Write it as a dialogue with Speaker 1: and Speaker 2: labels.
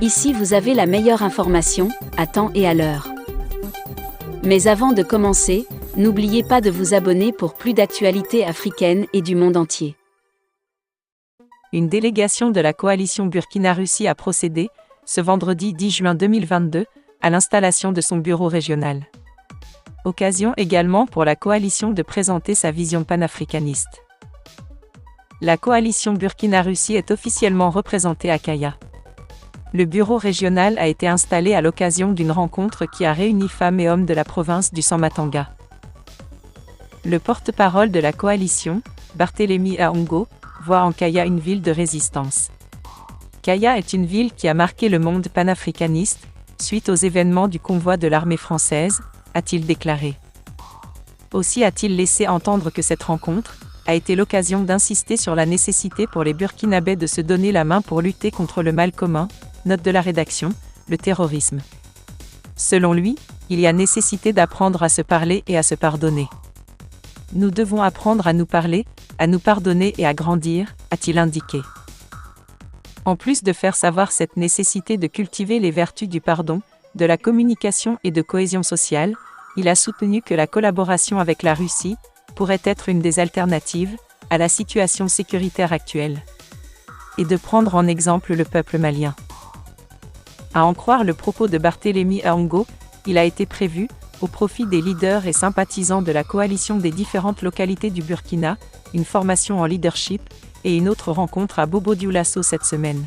Speaker 1: Ici vous avez la meilleure information, à temps et à l'heure. Mais avant de commencer, n'oubliez pas de vous abonner pour plus d'actualités africaines et du monde entier.
Speaker 2: Une délégation de la coalition Burkina-Russie a procédé, ce vendredi 10 juin 2022, à l'installation de son bureau régional. Occasion également pour la coalition de présenter sa vision panafricaniste. La coalition Burkina-Russie est officiellement représentée à Kaya. Le bureau régional a été installé à l'occasion d'une rencontre qui a réuni femmes et hommes de la province du San-Matanga. Le porte-parole de la coalition, Barthélémy Ahongo, voit en Kaya une ville de résistance. Kaya est une ville qui a marqué le monde panafricaniste, suite aux événements du convoi de l'armée française, a-t-il déclaré. Aussi a-t-il laissé entendre que cette rencontre a été l'occasion d'insister sur la nécessité pour les Burkinabés de se donner la main pour lutter contre le mal commun, note de la rédaction, le terrorisme. Selon lui, il y a nécessité d'apprendre à se parler et à se pardonner. Nous devons apprendre à nous parler, à nous pardonner et à grandir, a-t-il indiqué. En plus de faire savoir cette nécessité de cultiver les vertus du pardon, de la communication et de cohésion sociale, il a soutenu que la collaboration avec la Russie pourrait être une des alternatives à la situation sécuritaire actuelle. Et de prendre en exemple le peuple malien. À en croire le propos de Barthélémy Ahongo, il a été prévu, au profit des leaders et sympathisants de la coalition des différentes localités du Burkina, une formation en leadership et une autre rencontre à Bobo-Dioulasso cette semaine.